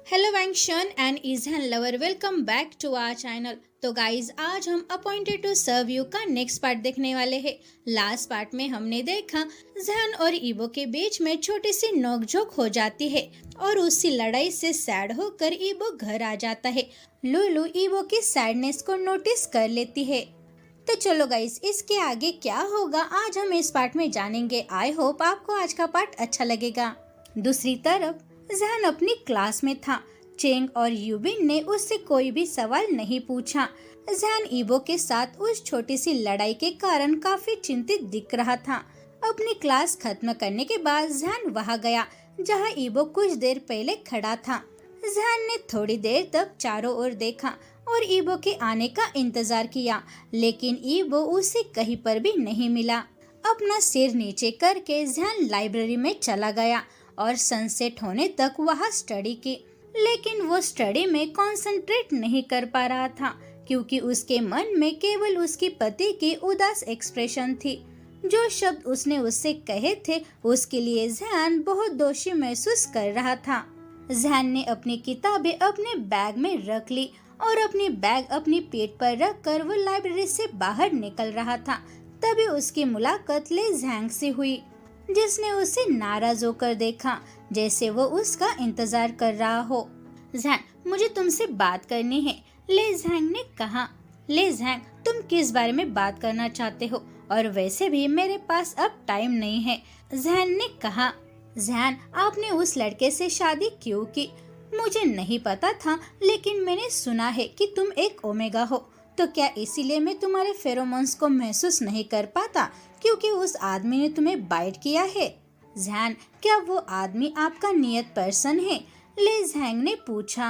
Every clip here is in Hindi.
हेलो वेंशन एंड इजहन lover, welcome back to our channel. तो गाइज, आज हम अपॉइंटेड टू सर्व यू का नेक्स्ट पार्ट देखने वाले हैं। लास्ट पार्ट में हमने देखा जहन और ईबो के बीच में छोटी सी नोकझोंक हो जाती है और उसी लड़ाई से सैड होकर ईबो घर आ जाता है। लुलु ईबो की सैडनेस को नोटिस कर लेती है। तो चलो गाइस, इसके आगे क्या होगा आज हम इस पार्ट में जानेंगे। आई होप आपको आज का पार्ट अच्छा लगेगा। दूसरी तरफ जहन अपनी क्लास में था। चेंग और यूबिन ने उससे कोई भी सवाल नहीं पूछा। जहन ईबो के साथ उस छोटी सी लड़ाई के कारण काफी चिंतित दिख रहा था। अपनी क्लास खत्म करने के बाद जहन वहां गया जहां ईबो कुछ देर पहले खड़ा था। जहन ने थोड़ी देर तक चारों ओर देखा और ईबो के आने का इंतजार किया, लेकिन ईबो उसे कहीं पर भी नहीं मिला। अपना सिर नीचे करके जहन लाइब्रेरी में चला गया और सनसेट होने तक वहाँ स्टडी की, लेकिन वो स्टडी में कंसंट्रेट नहीं कर पा रहा था क्योंकि उसके मन में केवल उसकी पति की उदास एक्सप्रेशन थी। जो शब्द उसने उससे कहे थे उसके लिए जहन बहुत दोषी महसूस कर रहा था। जहन ने अपनी किताबें अपने बैग में रख ली और अपनी बैग अपनी पीठ पर रख कर वो लाइब्रेरी से बाहर निकल रहा था। तभी उसकी मुलाकात ले जैंग से हुई, जिसने उसे नाराज होकर देखा, जैसे वो उसका इंतजार कर रहा हो। जैंग, मुझे तुमसे बात करनी है, ले जैंग ने कहा। ले जैंग, तुम किस बारे में बात करना चाहते हो? और वैसे भी मेरे पास अब टाइम नहीं है, जैंग ने कहा। जैंग, आपने उस लड़के से शादी क्यों की? मुझे नहीं पता था, लेकिन मैंने सुना है कि तुम एक ओमेगा हो। तो क्या इसीलिए मैं तुम्हारे फेरोमोन्स को महसूस नहीं कर पाता क्योंकि उस आदमी ने तुम्हें बाइट किया है? जैंग, क्या वो आदमी आपका नियत पर्सन है? ले जैंग ने पूछा।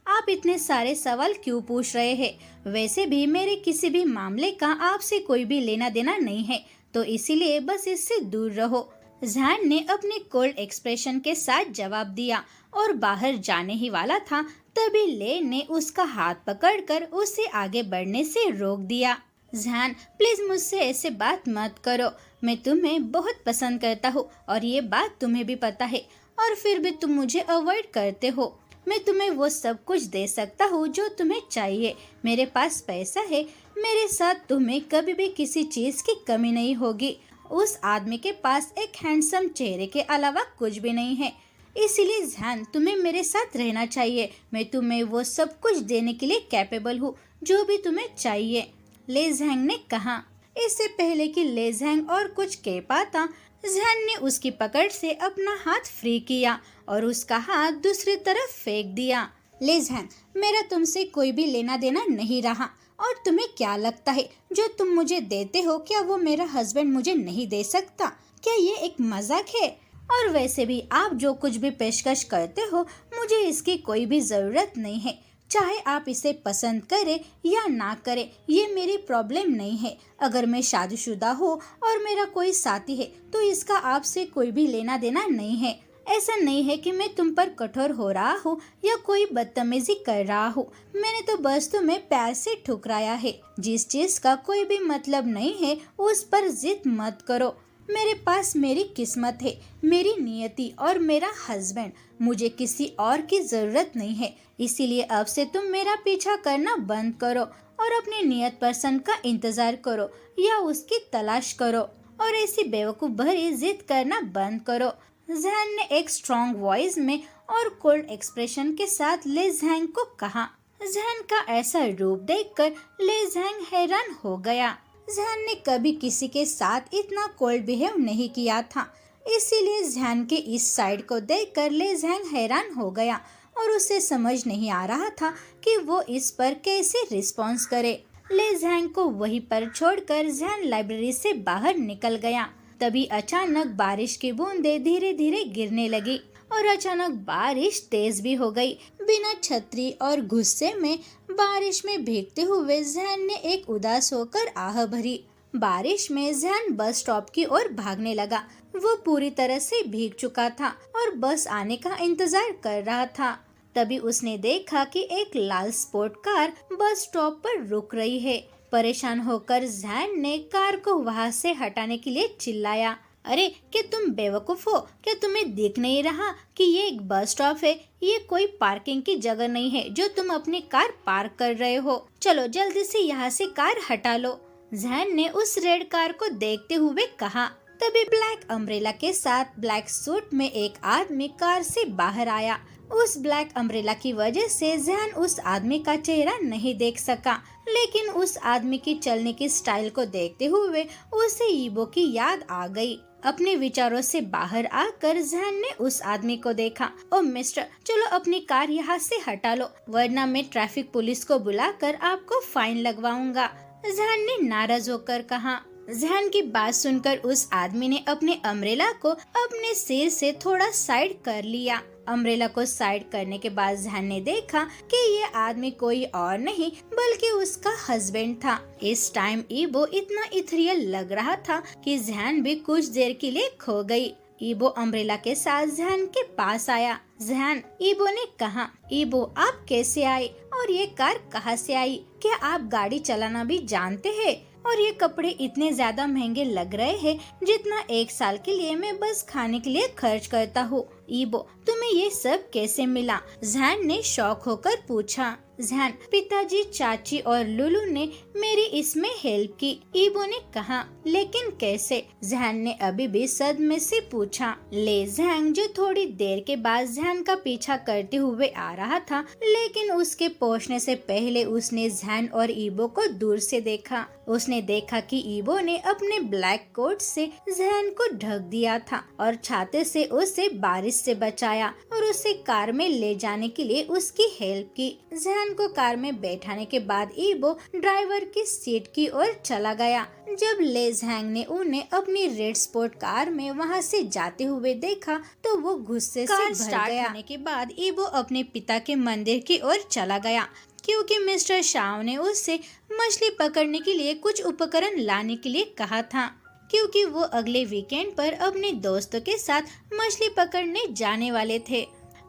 आप इतने सारे सवाल क्यों पूछ रहे हैं? वैसे भी मेरे किसी भी मामले का आपसे कोई भी लेना देना नहीं है, तो इसीलिए बस इससे दूर रहो। जैंग ने अपने कोल्ड एक्सप्रेशन के साथ जवाब दिया और बाहर जाने ही वाला था, तभी ले ने उसका हाथ पकड़कर उसे आगे बढ़ने से रोक दिया। जैंग, प्लीज मुझसे ऐसे बात मत करो। मैं तुम्हें बहुत पसंद करता हूँ और ये बात तुम्हें भी पता है, और फिर भी तुम मुझे अवॉइड करते हो। मैं तुम्हें वो सब कुछ दे सकता हूँ जो तुम्हें चाहिए। मेरे पास पैसा है, मेरे साथ तुम्हें कभी भी किसी चीज की कमी नहीं होगी। उस आदमी के पास एक हैंडसम चेहरे के अलावा कुछ भी नहीं है, इसीलिए जैंग, तुम्हें मेरे साथ रहना चाहिए। मैं तुम्हें वो सब कुछ देने के लिए कैपेबल हूँ जो भी तुम्हें चाहिए, ले जैंग ने कहा। इससे पहले कि ले जैंग और कुछ कह पाता, जैंग ने उसकी पकड़ से अपना हाथ फ्री किया और उसका हाथ दूसरी तरफ फेंक दिया। ले जैंग, मेरा तुमसे कोई भी लेना देना नहीं रहा, और तुम्हें क्या लगता है जो तुम मुझे देते हो, क्या वो मेरा हस्बैंड मुझे नहीं दे सकता? क्या ये एक मजाक है? और वैसे भी आप जो कुछ भी पेशकश करते हो, मुझे इसकी कोई भी जरूरत नहीं है। चाहे आप इसे पसंद करें या ना करें, ये मेरी प्रॉब्लम नहीं है। अगर मैं शादीशुदा हूँ और मेरा कोई साथी है तो इसका आपसे कोई भी लेना देना नहीं है। ऐसा नहीं है कि मैं तुम पर कठोर हो रहा हूँ या कोई बदतमीजी कर रहा हूँ। मैंने तो बस तुम्हें प्यार से ठुकराया है। जिस चीज का कोई भी मतलब नहीं है उस पर जिद मत करो। मेरे पास मेरी किस्मत है, मेरी नियति और मेरा हस्बैंड। मुझे किसी और की जरूरत नहीं है, इसीलिए अब से तुम मेरा पीछा करना बंद करो और अपने नियत पर्सन का इंतजार करो या उसकी तलाश करो, और ऐसी बेवकूफ भरी जिद करना बंद करो। जैंग ने एक स्ट्रॉन्ग वॉइस में और कोल्ड एक्सप्रेशन के साथ ले जैंग को कहा। जैंग का ऐसा रूप देखकर ले जैंग हैरान हो गया। जैंग ने कभी किसी के साथ इतना कोल्ड बिहेव नहीं किया था, इसीलिए जैंग के इस साइड को देखकर ले जैंग हैरान हो गया और उसे समझ नहीं आ रहा था कि वो इस पर कैसे रिस्पॉन्स करे। ले जैंग को वहीं पर छोड़कर जैंग लाइब्रेरी से बाहर निकल गया। तभी अचानक बारिश की बूंदें धीरे धीरे गिरने लगी और अचानक बारिश तेज भी हो गई। बिना छतरी और गुस्से में बारिश में भीगते हुए जैंग ने एक उदास होकर आह भरी। बारिश में जैंग बस स्टॉप की ओर भागने लगा। वो पूरी तरह से भीग चुका था और बस आने का इंतजार कर रहा था। तभी उसने देखा कि एक लाल स्पोर्ट कार बस स्टॉप पर रुक रही है। परेशान होकर जैंग ने कार को वहां से हटाने के लिए चिल्लाया। अरे क्या तुम बेवकूफ हो? क्या तुम्हें दिख नहीं रहा कि ये एक बस स्टॉप है? ये कोई पार्किंग की जगह नहीं है जो तुम अपनी कार पार्क कर रहे हो। चलो जल्दी से यहाँ से कार हटा लो। जैन ने उस रेड कार को देखते हुए कहा। तभी ब्लैक अम्ब्रेला के साथ ब्लैक सूट में एक आदमी कार से बाहर आया। उस ब्लैक अम्ब्रेला की वजह से जैन उस आदमी का चेहरा नहीं देख सका, लेकिन उस आदमी की चलने की स्टाइल को देखते हुए उसे ईबो की याद आ गई। अपने विचारों से बाहर आकर जैन ने उस आदमी को देखा। ओ मिस्टर, चलो अपनी कार यहाँ से हटा लो, वरना मैं ट्रैफिक पुलिस को बुलाकर आपको फाइन लगवाऊंगा। जैन ने नाराज होकर कहा। जैन की बात सुनकर उस आदमी ने अपने अम्ब्रेला को अपने सिर से थोड़ा साइड कर लिया। अम्ब्रेला को साइड करने के बाद जैन ने देखा कि ये आदमी कोई और नहीं बल्कि उसका हस्बैंड था। इस टाइम ईबो इतना इथरियल लग रहा था कि जैन भी कुछ देर के लिए खो गई। ईबो अम्ब्रेला के साथ जैन के पास आया। जैन, ईबो ने कहा। ईबो, आप कैसे आए और ये कार कहाँ से आई? क्या आप गाड़ी चलाना भी जानते हैं? और ये कपड़े इतने ज्यादा महंगे लग रहे हैं जितना एक साल के लिए मैं बस खाने के लिए खर्च करता हूँ। ईबो, तुम्हें ये सब कैसे मिला? जैन ने शौक होकर पूछा। जैन, पिताजी, चाची और लुलू ने मेरी इसमें हेल्प की। ईबो ने कहा। लेकिन कैसे? जैन ने अभी भी सदमे से पूछा। ले जैन, जो थोड़ी देर के बाद जैन का पीछा करते हुए आ रहा था, लेकिन उसके पहुंचने से पहले उसने जैन और ईबो को दूर से देखा। उसने देखा कि ईबो ने अपने ब्लैक कोट से जैन को ढक दिया था और छाते से उसे बारिश से बचाया और उसे कार में ले जाने के लिए उसकी हेल्प की। जैन को कार में बैठाने के बाद ईबो ड्राइवर की सीट की ओर चला गया। जब ले जैंग ने उन्हें अपनी रेड स्पोर्ट कार में वहां से जाते हुए देखा तो वो गुस्से से भर गया। होने के बाद ईबो अपने पिता के मंदिर की ओर चला गया, क्योंकि मिस्टर शाव ने उससे मछली पकड़ने के लिए कुछ उपकरण लाने के लिए कहा था, क्योंकि वो अगले वीकेंड पर अपने दोस्तों के साथ मछली पकड़ने जाने वाले थे।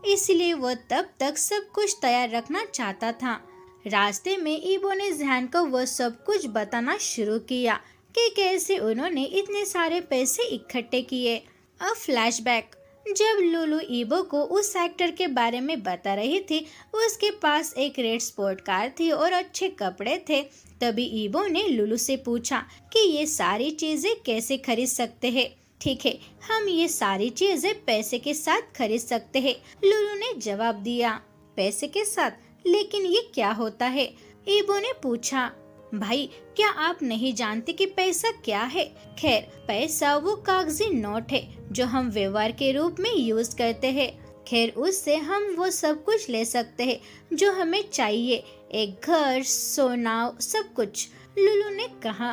इसलिए वो तब तक सब कुछ तैयार रखना चाहता था। रास्ते में ईबो ने जैन को वो सब कुछ बताना शुरू किया कि कैसे उन्होंने इतने सारे पैसे इकट्ठे किए। अब फ्लैशबैक। जब लुलू ईबो को उस एक्टर के बारे में बता रही थी, उसके पास एक रेड स्पोर्ट कार थी और अच्छे कपड़े थे। तभी ईबो ने लुलू से पूछा कि ये सारी चीजें कैसे खरीद सकते हैं। ठीक है, हम ये सारी चीजें पैसे के साथ खरीद सकते हैं, लुलू ने जवाब दिया। पैसे के साथ? लेकिन ये क्या होता है? ईबो ने पूछा। भाई, क्या आप नहीं जानते कि पैसा क्या है? खैर, पैसा वो कागजी नोट है जो हम व्यवहार के रूप में यूज करते हैं। खैर, उससे हम वो सब कुछ ले सकते हैं जो हमें चाहिए, एक घर, सोना, सब कुछ, लुलू ने कहा।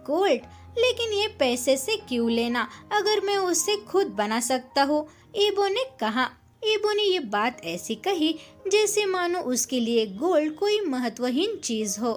गोल्ड? लेकिन ये पैसे से क्यों लेना अगर मैं उसे खुद बना सकता हूँ, ईबो ने कहा। ईबो ने ये बात ऐसी कही जैसे मानो उसके लिए गोल्ड कोई महत्वहीन चीज हो।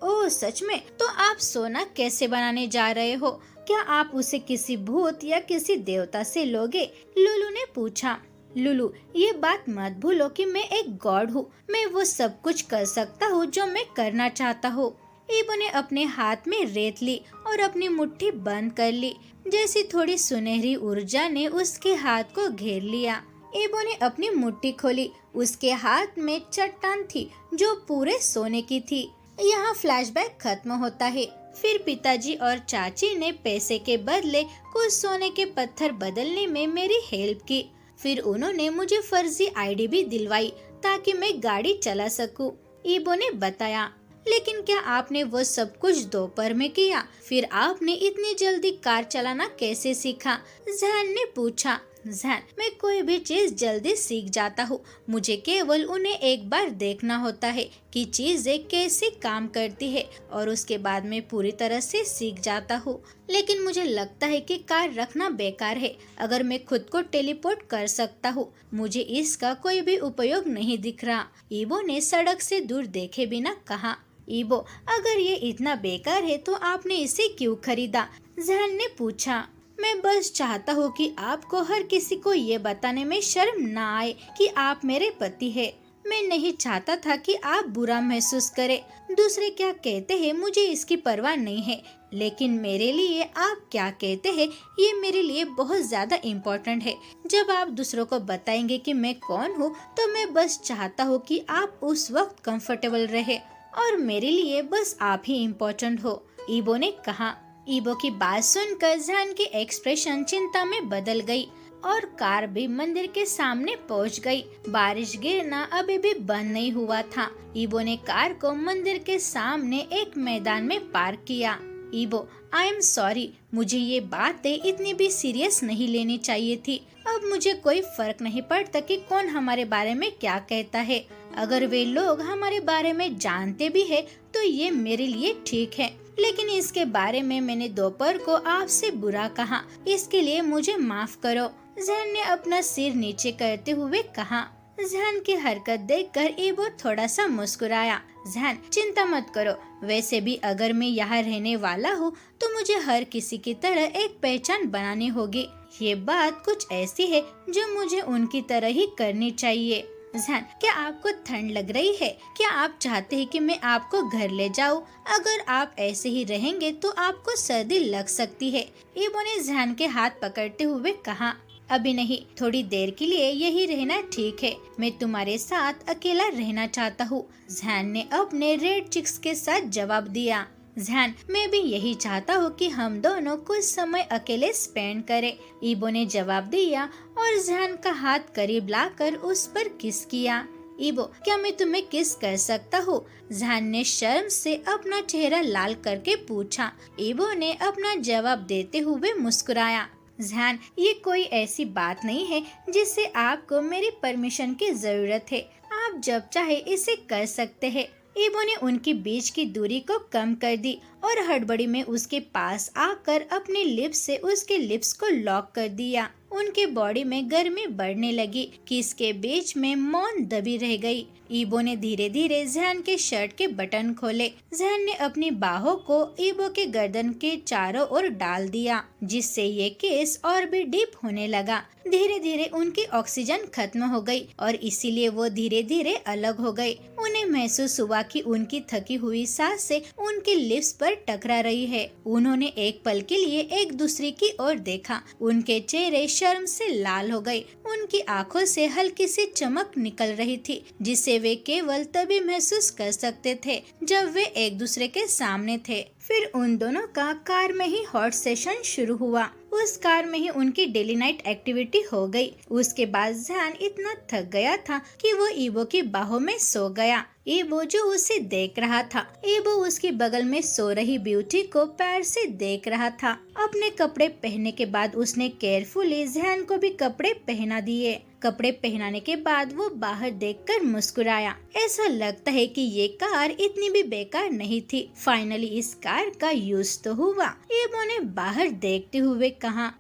ओह सच में? तो आप सोना कैसे बनाने जा रहे हो? क्या आप उसे किसी भूत या किसी देवता से लोगे? लुलू ने पूछा। लुलू, ये बात मत भूलो कि मैं एक गॉड हूँ। मैं वो सब कुछ कर सकता हूँ जो मैं करना चाहता हूँ। ईबो ने अपने हाथ में रेत ली और अपनी मुट्ठी बंद कर ली, जैसी थोड़ी सुनहरी ऊर्जा ने उसके हाथ को घेर लिया। ईबो ने अपनी मुट्ठी खोली। उसके हाथ में चट्टान थी जो पूरे सोने की थी। यहाँ फ्लैशबैक खत्म होता है। फिर पिताजी और चाची ने पैसे के बदले कुछ सोने के पत्थर बदलने में मेरी हेल्प की। फिर उन्होंने मुझे फर्जी आईडी भी दिलवाई ताकि मैं गाड़ी चला सकूं, ईबो ने बताया। लेकिन क्या आपने वो सब कुछ दोपहर में किया? फिर आपने इतनी जल्दी कार चलाना कैसे सीखा? जैन ने पूछा। जैन, मैं कोई भी चीज जल्दी सीख जाता हूँ। मुझे केवल उन्हें एक बार देखना होता है कि चीजें कैसे काम करती है और उसके बाद मैं पूरी तरह से सीख जाता हूँ। लेकिन मुझे लगता है कि कार रखना बेकार है। अगर मैं खुद को टेलीपोर्ट कर सकता हूँ, मुझे इसका कोई भी उपयोग नहीं दिख रहा, ईबो ने सड़क से दूर देखे बिना कहा। ईबो, अगर ये इतना बेकार है तो आपने इसे क्यों खरीदा? जैन ने पूछा। मैं बस चाहता हूँ कि आपको हर किसी को ये बताने में शर्म ना आए कि आप मेरे पति हैं। मैं नहीं चाहता था कि आप बुरा महसूस करें। दूसरे क्या कहते हैं मुझे इसकी परवाह नहीं है, लेकिन मेरे लिए आप क्या कहते हैं ये मेरे लिए बहुत ज्यादा इम्पोर्टेंट है। जब आप दूसरों को बताएंगे कि मैं कौन हूँ, तो मैं बस चाहता हूँ कि आप उस वक्त कंफर्टेबल रहे और मेरे लिए बस आप ही इम्पोर्टेंट हो, ईबो ने कहा। ईबो की बात सुनकर जहान की एक्सप्रेशन चिंता में बदल गई और कार भी मंदिर के सामने पहुंच गई। बारिश गिरना अभी भी बंद नहीं हुआ था। ईबो ने कार को मंदिर के सामने एक मैदान में पार्क किया। ईबो, आई एम सॉरी, मुझे ये बातें इतनी भी सीरियस नहीं लेनी चाहिए थी। अब मुझे कोई फर्क नहीं पड़ता कि कौन हमारे बारे में क्या कहता है। अगर वे लोग हमारे बारे में जानते भी है तो ये मेरे लिए ठीक है, लेकिन इसके बारे में मैंने दोपहर को आपसे बुरा कहा, इसके लिए मुझे माफ करो। जहन ने अपना सिर नीचे करते हुए कहा। जहन की हरकत देखकर ईबो थोड़ा सा मुस्कुराया। जहन, चिंता मत करो, वैसे भी अगर मैं यहाँ रहने वाला हूँ तो मुझे हर किसी की तरह एक पहचान बनानी होगी। ये बात कुछ ऐसी है जो मुझे उनकी तरह ही करनी चाहिए। जहन, क्या आपको ठंड लग रही है? क्या आप चाहते हैं कि मैं आपको घर ले जाऊं? अगर आप ऐसे ही रहेंगे तो आपको सर्दी लग सकती है। ईबो ने जहन के हाथ पकड़ते हुए कहा। अभी नहीं, थोड़ी देर के लिए यही रहना ठीक है। मैं तुम्हारे साथ अकेला रहना चाहता हूँ, जहन ने अपने रेड चिक्स के साथ जवाब दिया। जहन, मैं भी यही चाहता हूँ कि हम दोनों कुछ समय अकेले स्पेंड करें, ईबो ने जवाब दिया और जहन का हाथ करीब लाकर उस पर किस किया। ईबो, क्या मैं तुम्हें किस कर सकता हूँ? जहन ने शर्म से अपना चेहरा लाल करके पूछा। ईबो ने अपना जवाब देते हुए मुस्कुराया। जहन, ये कोई ऐसी बात नहीं है जिससे आपको मेरी परमिशन की जरूरत है, आप जब चाहे इसे कर सकते हैं। ईबो ने उनकी बीच की दूरी को कम कर दी और हड़बड़ी में उसके पास आकर अपनी लिप्स से उसके लिप्स को लॉक कर दिया। उनके बॉडी में गर्मी बढ़ने लगी कि इसके बीच में मौन दबी रह गई। ईबो ने धीरे धीरे जहन के शर्ट के बटन खोले। जहन ने अपनी बाहों को ईबो के गर्दन के चारों ओर डाल दिया, जिससे ये केस और भी डीप होने लगा। धीरे धीरे उनकी ऑक्सीजन खत्म हो गई और इसीलिए वो धीरे धीरे अलग हो गए। उन्हें महसूस हुआ कि उनकी थकी हुई सांसें उनके लिप्स पर टकरा रही है। उन्होंने एक पल के लिए एक दूसरे की ओर देखा। उनके चेहरे शर्म से लाल हो गए। उनकी आंखों से हल्की सी चमक निकल रही थी, जिसे वे केवल तभी महसूस कर सकते थे जब वे एक दूसरे के सामने थे। फिर उन दोनों का कार में ही हॉट सेशन शुरू हुआ। उस कार में ही उनकी डेली नाइट एक्टिविटी हो गई। उसके बाद जहान इतना थक गया था कि वो ईबो की बाहों में सो गया। ईबो जो उसे देख रहा था। ईबो उसकी बगल में सो रही ब्यूटी को पैर से देख रहा था। अपने कपड़े पहनने के बाद उसने केयरफुली जहान को भी कपड़े पहना दिए। कपड़े पहनाने के बाद वो बाहर देखकर मुस्कुराया। ऐसा लगता है कि ये कार इतनी भी बेकार नहीं थी। फाइनली इस कार का यूज तो हुआ, ईबो ने बाहर देखते हुए कहा।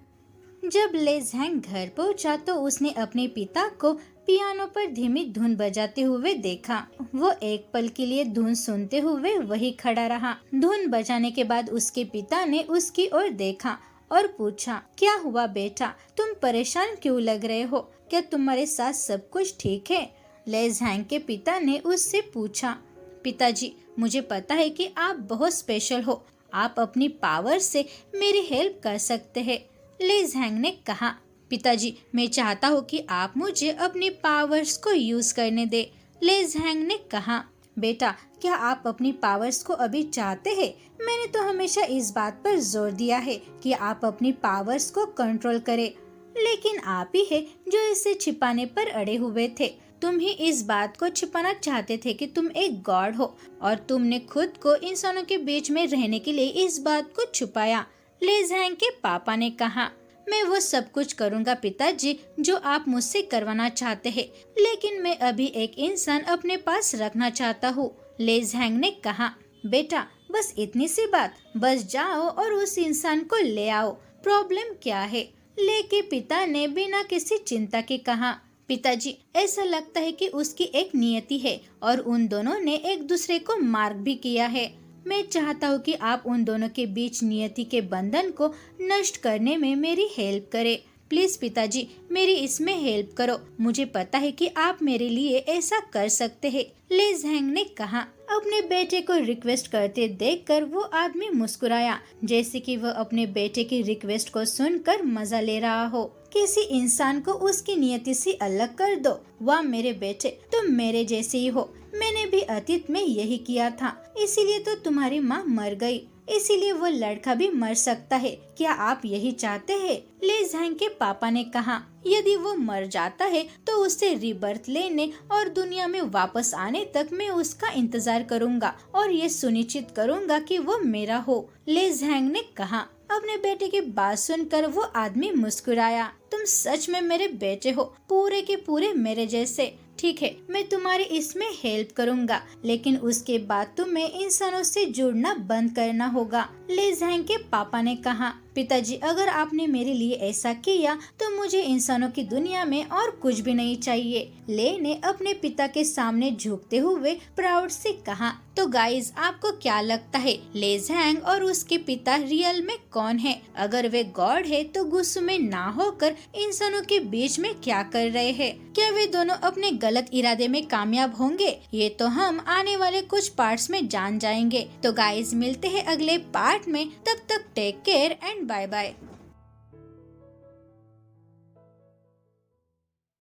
जब ले जैंग घर पहुंचा तो उसने अपने पिता को पियानो पर धीमी धुन बजाते हुए देखा। वो एक पल के लिए धुन सुनते हुए वही खड़ा रहा। धुन बजाने के बाद उसके पिता ने उसकी ओर देखा और पूछा, क्या हुआ बेटा, तुम परेशान क्यों लग रहे हो? क्या तुम्हारे साथ सब कुछ ठीक है? ले जैंग के पिता ने उससे पूछा। पिताजी, मुझे पता है कि आप बहुत स्पेशल हो, आप अपनी पावर से मेरी हेल्प कर सकते हैं, ले जैंग ने कहा। पिताजी, मैं चाहता हूँ कि आप मुझे अपनी पावर्स को यूज करने दे, ले जैंग ने कहा। बेटा, क्या आप अपनी पावर्स को अभी चाहते हैं? मैंने तो हमेशा इस बात पर जोर दिया है कि आप अपनी पावर्स को कंट्रोल करें, लेकिन आप ही है जो इसे छिपाने पर अड़े हुए थे। तुम ही इस बात को छिपाना चाहते थे कि तुम एक गॉड हो और तुमने खुद को इंसानों के बीच में रहने के लिए इस बात को छुपाया, ले जैंग के पापा ने कहा। मैं वो सब कुछ करूँगा पिताजी जो आप मुझसे करवाना चाहते हैं, लेकिन मैं अभी एक इंसान अपने पास रखना चाहता हूँ, ले जैंग ने कहा। बेटा, बस इतनी सी बात, बस जाओ और उस इंसान को ले आओ, प्रॉब्लम क्या है? ले के पिता ने बिना किसी चिंता के कहा। पिताजी, ऐसा लगता है कि उसकी एक नियति है और उन दोनों ने एक दूसरे को मार्क भी किया है। मैं चाहता हूँ कि आप उन दोनों के बीच नियति के बंधन को नष्ट करने में मेरी हेल्प करें। प्लीज पिताजी मेरी इसमें हेल्प करो, मुझे पता है कि आप मेरे लिए ऐसा कर सकते हैं। ले झैंग ने कहा। अपने बेटे को रिक्वेस्ट करते देखकर वो आदमी मुस्कुराया, जैसे कि वह अपने बेटे की रिक्वेस्ट को सुनकर मजा ले रहा हो। किसी इंसान को उसकी नियति से अलग कर दो। वाह मेरे बेटे, तुम मेरे जैसे ही हो। मैंने भी अतीत में यही किया था, इसीलिए तो तुम्हारी माँ मर गई, इसीलिए वो लड़का भी मर सकता है। क्या आप यही चाहते हैं? ले झैंग के पापा ने कहा। यदि वो मर जाता है तो उसे रीबर्थ लेने और दुनिया में वापस आने तक मैं उसका इंतजार करूंगा और ये सुनिश्चित करूंगा कि वो मेरा हो। ले झैंग ने कहा। अपने बेटे की बात सुनकर वो आदमी मुस्कुराया। तुम सच में मेरे बेटे हो, पूरे के पूरे मेरे जैसे। ठीक है, मैं तुम्हारी इसमें हेल्प करूंगा, लेकिन उसके बाद तुम्हें इंसानों से जुड़ना बंद करना होगा। ले झैंग के पापा ने कहा। पिताजी, अगर आपने मेरे लिए ऐसा किया तो मुझे इंसानों की दुनिया में और कुछ भी नहीं चाहिए। ले ने अपने पिता के सामने झुकते हुए प्राउड से कहा। तो गाइज, आपको क्या लगता है ले झैंग और उसके पिता रियल में कौन है? अगर वे गॉड है तो गुस्से में ना होकर इंसानों के बीच में क्या कर रहे हैं? क्या वे दोनों अपने गलत इरादे में कामयाब होंगे? ये तो हम आने वाले कुछ पार्ट्स में जान जाएंगे। तो गाइज, मिलते हैं अगले पार्ट में, तब तक take care and bye bye.